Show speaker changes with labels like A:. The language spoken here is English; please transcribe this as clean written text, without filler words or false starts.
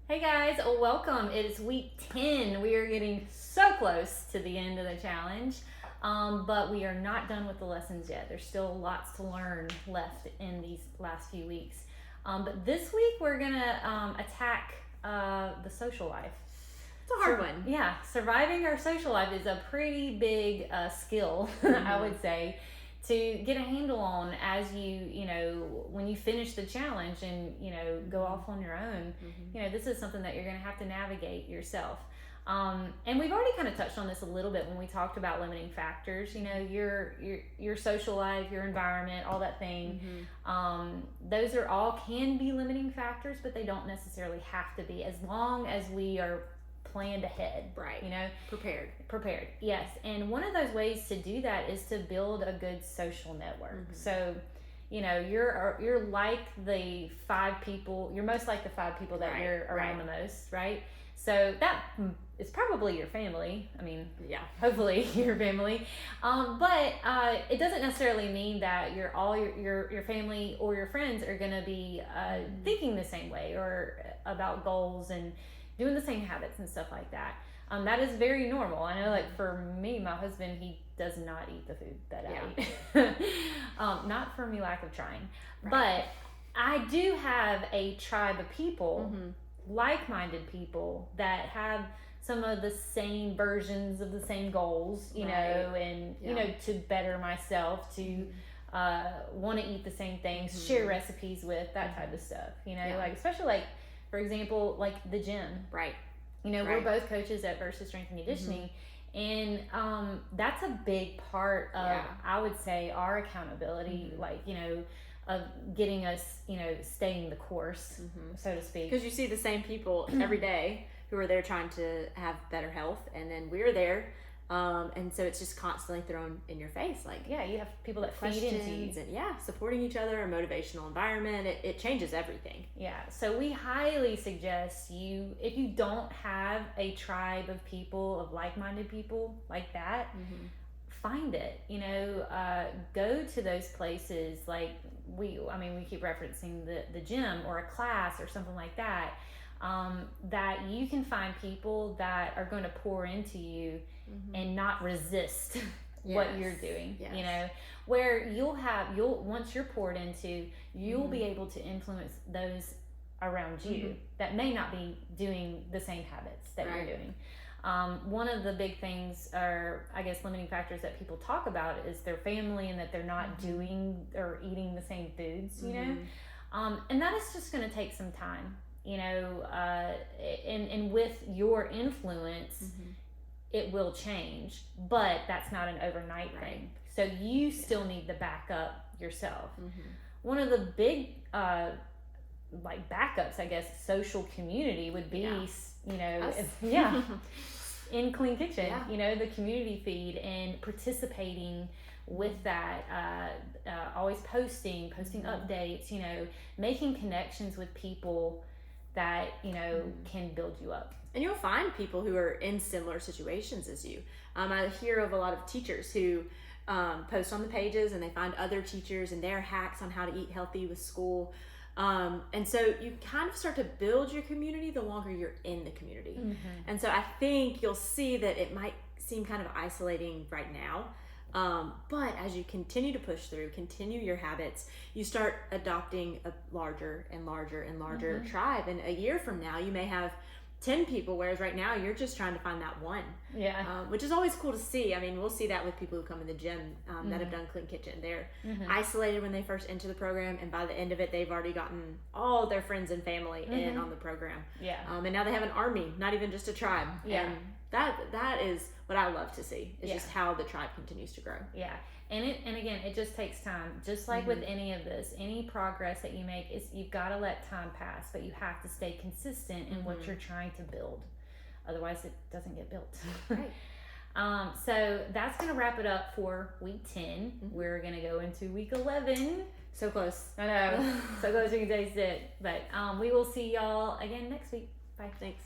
A: Hey guys, welcome. It is week 10. We are getting so close to the end of the challenge, but we are not done with the lessons yet. There's still lots to learn left in these last few weeks. But this week we're going to attack the social life.
B: It's a hard one.
A: Yeah, surviving our social life is a pretty big skill, I would say, to get a handle on as when you finish the challenge and, go off on your own. This is something that you're going to have to navigate yourself. And we've already kind of touched on this a little bit when we talked about limiting factors. Your social life, your environment, all that thing. Those are all can be limiting factors, but they don't necessarily have to be, as long as we are planned ahead,
B: right?
A: Prepared, yes. And one of those ways to do that is to build a good social network. So you're like the 5 people, you're most like the 5 people that you're around the most, right? So that is probably your family. I mean,
B: yeah,
A: hopefully your family. But it doesn't necessarily mean that your family or your friends are going to be thinking the same way or about goals and doing the same habits and stuff like that. That is very normal. I know, like, for me, my husband, he does not eat the food that I eat. Not for me lack of trying. But I do have a tribe of people, like-minded people, that have some of the same versions of the same goals, you know, and, to better myself, to want to eat the same things, share recipes with, that type of stuff, like, especially, like, for example, like the gym.
B: Right.
A: We're both coaches at Versus Strength and Conditioning. And that's a big part of, I would say, our accountability, of getting us, staying the course, so to speak.
B: Because you see the same people every day who are there trying to have better health, and then we're there. And so it's just constantly thrown in your face. Like,
A: you have people that feed into you.
B: And supporting each other, a motivational environment. It changes everything.
A: Yeah. So we highly suggest if you don't have a tribe of people, of like-minded people like that, find it. Go to those places. Like we keep referencing the gym or a class or something like that. That you can find people that are going to pour into you and not resist what you're doing. Where you'll once you're poured into, you'll be able to influence those around you that may not be doing the same habits that you're doing. One of the big things, or I guess limiting factors that people talk about, is their family, and that they're not doing or eating the same foods, and that is just going to take some time. And with your influence, it will change, but that's not an overnight thing. So you still need to back up yourself. One of the big, backups, I guess, social community would be, in Clean Kitchen, the community feed, and participating with that, always posting updates, making connections with people that can build you up.
B: And you'll find people who are in similar situations as you. I hear of a lot of teachers who post on the pages, and they find other teachers and their hacks on how to eat healthy with school. And so you kind of start to build your community the longer you're in the community. And so I think you'll see that it might seem kind of isolating right now. But as you continue to push through, continue your habits, you start adopting a larger and larger and larger tribe. And a year from now, you may have 10 people, whereas right now you're just trying to find that one. Which is always cool to see. I mean, we'll see that with people who come in the gym that have done Clean Kitchen. They're isolated when they first enter the program, and by the end of it, they've already gotten all their friends and family in on the program. And now they have an army, not even just a tribe. And that is what I love to see. It's just how the tribe continues to grow.
A: And again, it just takes time. Just like with any of this, any progress that you make, you've got to let time pass, but you have to stay consistent in what you're trying to build. Otherwise, it doesn't get built. So that's going to wrap it up for week 10. We're going to go into week 11.
B: So close.
A: I know. So close you can taste it. But we will see y'all again next week. Bye.
B: Thanks.